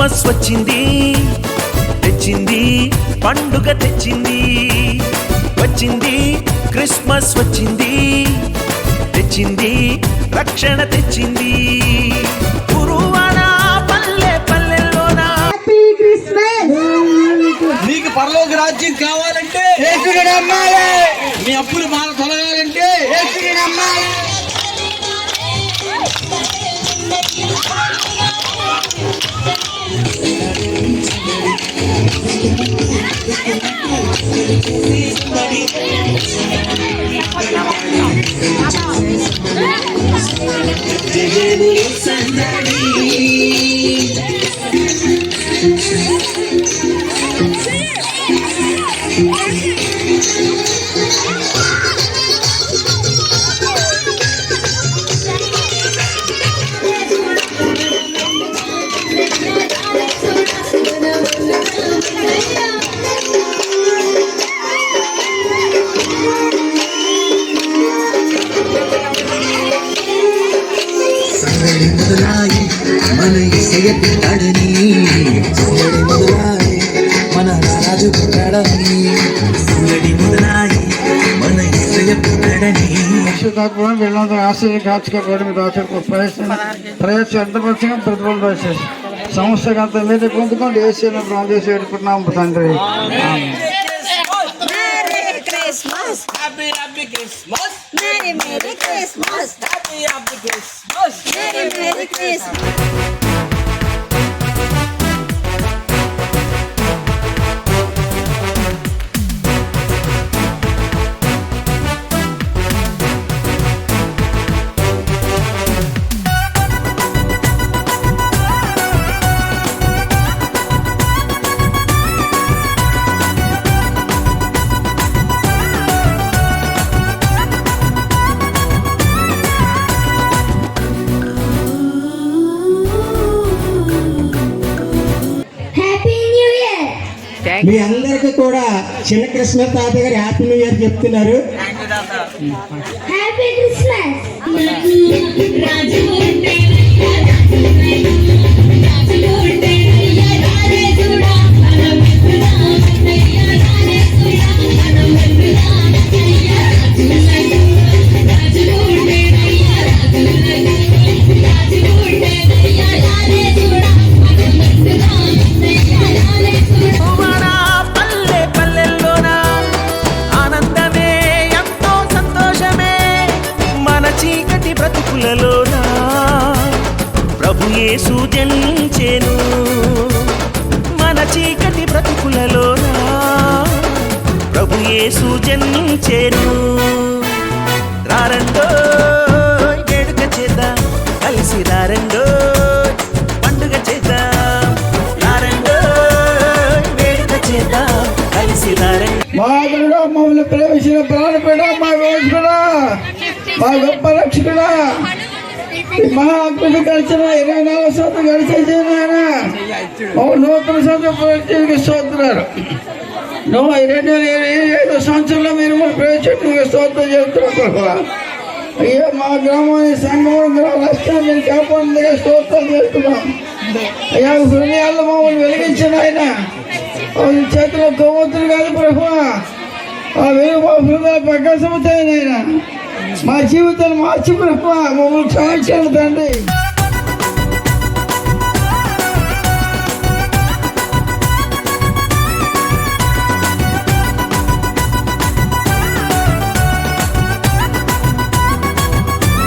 Christmas వచ్చింది, తెచ్చింది పండుగ తెచ్చింది. వచ్చింది క్రిస్మస్ వచ్చింది, తెచ్చింది రక్షణ తెచ్చింది. గురువాడ పల్లె పల్లెల్లోన హ్యాపీ క్రిస్మస్. నీకు పరలోక రాజ్యం కావాలంటే యేసుని నమ్మాలి. మీ అప్పులు బాగా తొలగాలంటే యేసుని నమ్మాలి. మొదలాయి మన ఇసయ పుట్టాడని, సందడి మొదలాయి మన రాజు పుట్టాడని, సందడి మొదలాయి మన ఇసయ పుట్టాడని. పరిశుద్ధాత్మ వీళ్ళందరూ ఆశ్చర్య కాచుకోబడి మీ దాచుకు ప్రయత్నం ఎంతపరచగా ప్రతిఫలం దయచేసి సంస్థకంతా మీద పొందుకోండి. ఏసీలో ప్రాణం చేసి పెట్టుకుంటున్నాం తండ్రి. Happy happy Christmas, Merry Merry Christmas. Happy happy Christmas. Merry Merry Christmas. Happy New Year. మీ అందరికీ కూడా చిన్న కృష్ణ తాత గారు హ్యాపీ న్యూ ఇయర్ చెప్తున్నారు. Happy Christmas. గురువాడ పల్లె పల్లెల్లోన ఆనందమే ఎంతో సంతోషమే. మన చీకటి బ్రతుకులలోన ప్రభు యేసు జనించెను. మన చీకటి బ్రతుకులలోన ప్రభు యేసు జనించెను. రారండో వేడుక చేద్దాం, కలిసి రారండో పండుగ చేద్దాం. రారండో వేడుక చేద్దాం, కలిసి రారండో. మహాగురుడా మమ్మల్ని ప్రేమించిన ప్రాణపీడా మా వేసుకుడా మా గొప్ప రక్షకుడా మహాత్ముడు గడిచిన 24 సంవత్సరం గడిచేసి ఆయన నూతన సంవత్సరం స్తోత్రాలు. 2025 సంవత్సరంలో మీరు ప్రేమించడానికి స్తోత్రం చేస్తున్నాం. అయ్యా మా గ్రామాన్ని సంఘం రాష్ట్రాన్ని మీరు కాపాడుతుందిగా స్తోత్రం చేస్తున్నాం. అయ్యా హృదయాల్లో మమ్మల్ని వెలిగించిన ఆయన చేతిలో కొవ్వొత్తులు కాదు ప్రభు, ఆ వేరు మా హృదయ ప్రకాశమవుతాయి ఆయన. మా జీవితాన్ని మార్చి ప్రభు మమ్మల్ని క్షమించాలి తండ్రి.